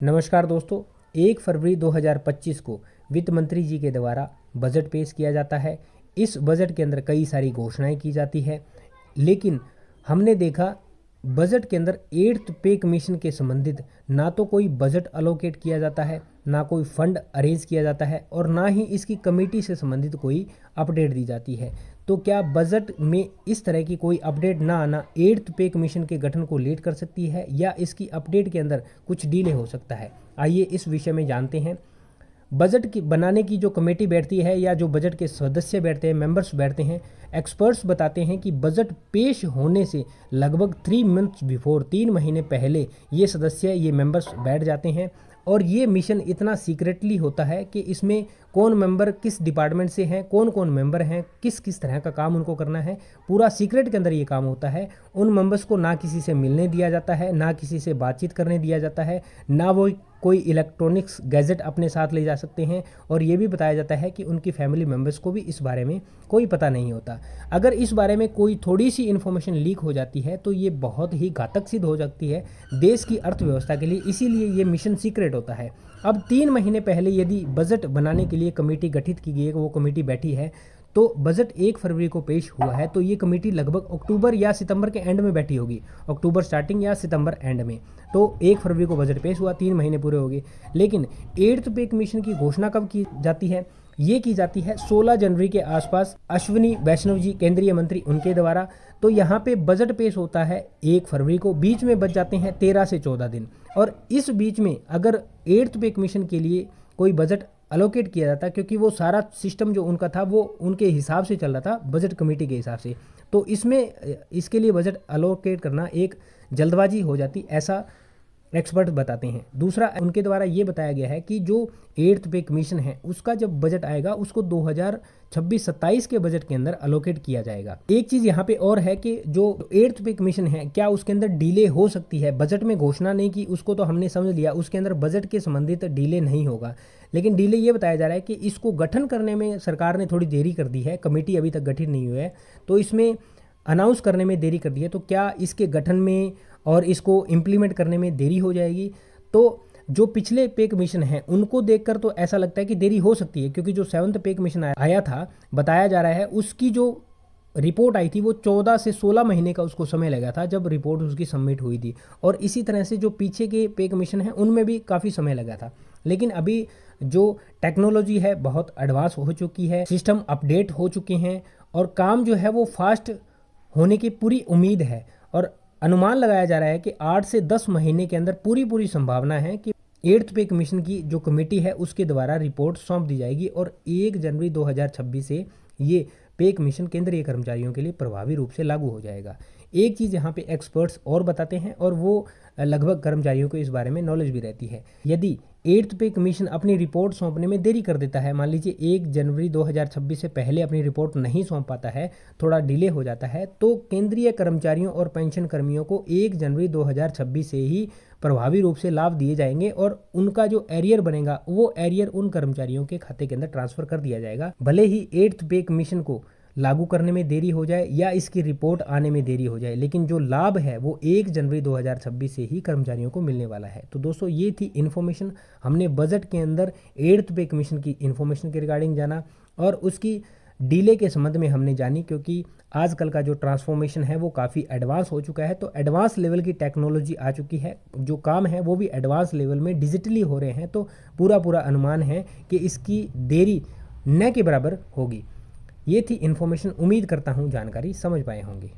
नमस्कार दोस्तों। 1 फरवरी 2025 को वित्त मंत्री जी के द्वारा बजट पेश किया जाता है। इस बजट के अंदर कई सारी घोषणाएं की जाती है, लेकिन हमने देखा बजट के अंदर 8th पे कमीशन के संबंधित ना तो कोई बजट अलोकेट किया जाता है, ना कोई फंड अरेंज किया जाता है और ना ही इसकी कमेटी से संबंधित कोई अपडेट दी जाती है। तो क्या बजट में इस तरह की कोई अपडेट ना आना 8th पे कमीशन के गठन को लेट कर सकती है या इसकी अपडेट के अंदर कुछ डिले हो सकता है? आइए इस विषय में जानते हैं। बजट की बनाने की जो कमेटी बैठती है या जो बजट के सदस्य बैठते हैं, मेंबर्स बैठते हैं, एक्सपर्ट्स बताते हैं कि बजट पेश होने से लगभग 3 मंथ्स बिफोर, 3 महीने पहले ये सदस्य, ये मेंबर्स बैठ जाते हैं। और ये मिशन इतना सीक्रेटली होता है कि इसमें कौन मेंबर किस डिपार्टमेंट से हैं, कौन कौन मेंबर हैं, किस किस तरह का काम उनको करना है, पूरा सीक्रेट के अंदर ये काम होता है। उन मेंबर्स को ना किसी से मिलने दिया जाता है, ना किसी से बातचीत करने दिया जाता है, ना वो कोई इलेक्ट्रॉनिक्स गैजेट अपने साथ ले जा सकते हैं। और ये भी बताया जाता है कि उनकी फैमिली मेम्बर्स को भी इस बारे में कोई पता नहीं होता। अगर इस बारे में कोई थोड़ी सी इन्फॉर्मेशन लीक हो जाती है तो ये बहुत ही घातक सिद्ध हो सकती है देश की अर्थव्यवस्था के लिए, इसीलिए ये मिशन सीक्रेट होता है। अब 3 महीने पहले यदि बजट बनाने के लिए कमेटी गठित की गई है, वो कमेटी बैठी है, तो बजट 1 फरवरी को पेश हुआ है, तो ये कमेटी लगभग अक्टूबर या सितंबर के एंड में बैठी होगी, अक्टूबर स्टार्टिंग या सितंबर एंड में। तो 1 फरवरी को बजट पेश हुआ, 3 महीने पूरे हो गए। लेकिन 8th पे कमीशन की घोषणा कब की जाती है? ये की जाती है 16 जनवरी के आसपास, अश्विनी वैष्णव जी केंद्रीय मंत्री, उनके द्वारा। तो यहाँ पे बजट पेश होता है 1 फरवरी को, बीच में बच जाते हैं 13 से 14 दिन। और इस बीच में अगर 8th पे कमीशन के लिए कोई बजट अलोकेट किया जाता, क्योंकि वो सारा सिस्टम जो उनका था वो उनके हिसाब से चल रहा था, बजट कमेटी के हिसाब से, तो इसमें इसके लिए बजट अलोकेट करना एक जल्दबाजी हो जाती, ऐसा एक्सपर्ट बताते हैं। दूसरा, उनके द्वारा ये बताया गया है कि जो 8th पे कमीशन है उसका जब बजट आएगा उसको 2026-27 के बजट के अंदर अलोकेट किया जाएगा। एक चीज़ यहाँ पे और है कि जो 8th पे कमीशन है, क्या उसके अंदर डिले हो सकती है? बजट में घोषणा नहीं की, उसको तो हमने समझ लिया, उसके अंदर बजट के संबंधित डिले नहीं होगा। लेकिन डिले ये बताया जा रहा है कि इसको गठन करने में सरकार ने थोड़ी देरी कर दी है, कमेटी अभी तक गठित नहीं हुई है, तो इसमें अनाउंस करने में देरी कर दी है। तो क्या इसके गठन में और इसको इम्प्लीमेंट करने में देरी हो जाएगी? तो जो पिछले पे कमीशन है उनको देखकर तो ऐसा लगता है कि देरी हो सकती है, क्योंकि जो 7th पे कमीशन आया था, बताया जा रहा है उसकी जो रिपोर्ट आई थी वो 14 से 16 महीने का उसको समय लगा था जब रिपोर्ट उसकी सबमिट हुई थी। और इसी तरह से जो पीछे के पे कमीशन है उनमें भी काफ़ी समय लगा था। लेकिन अभी जो टेक्नोलॉजी है बहुत एडवांस हो चुकी है, सिस्टम अपडेट हो चुके हैं और काम जो है वो फास्ट होने की पूरी उम्मीद है। और अनुमान लगाया जा रहा है कि 8 से 10 महीने के अंदर पूरी संभावना है कि 8th पे कमीशन की जो कमेटी है उसके द्वारा रिपोर्ट सौंप दी जाएगी और 1 जनवरी 2026 से ये पे कमीशन केंद्रीय कर्मचारियों के लिए प्रभावी रूप से लागू हो जाएगा। एक चीज़ यहाँ पे एक्सपर्ट्स और बताते हैं, और वो लगभग कर्मचारियों को इस बारे में नॉलेज भी रहती है। यदि 8th पे कमीशन अपनी रिपोर्ट सौंपने में देरी कर देता है, मान लीजिए 1 जनवरी 2026 से पहले अपनी रिपोर्ट नहीं सौंप पाता है, थोड़ा डिले हो जाता है, तो केंद्रीय कर्मचारियों और पेंशन कर्मियों को 1 जनवरी 2026 से ही प्रभावी रूप से लाभ दिए जाएंगे और उनका जो एरियर बनेगा वो एरियर उन कर्मचारियों के खाते के अंदर ट्रांसफर कर दिया जाएगा। भले ही 8th पे कमीशन को लागू करने में देरी हो जाए या इसकी रिपोर्ट आने में देरी हो जाए, लेकिन जो लाभ है वो 1 जनवरी 2026 से ही कर्मचारियों को मिलने वाला है। तो दोस्तों, ये थी इन्फॉर्मेशन। हमने बजट के अंदर 8th पे कमीशन की इन्फॉर्मेशन के रिगार्डिंग जाना और उसकी डिले के संबंध में हमने जानी, क्योंकि आजकल का जो ट्रांसफॉर्मेशन है वो काफ़ी एडवांस हो चुका है। तो एडवांस लेवल की टेक्नोलॉजी आ चुकी है, जो काम है वो भी एडवांस लेवल में डिजिटली हो रहे हैं। तो पूरा अनुमान है कि इसकी देरी न के बराबर होगी। ये थी इन्फॉर्मेशन। उम्मीद करता हूँ जानकारी समझ पाए होंगे।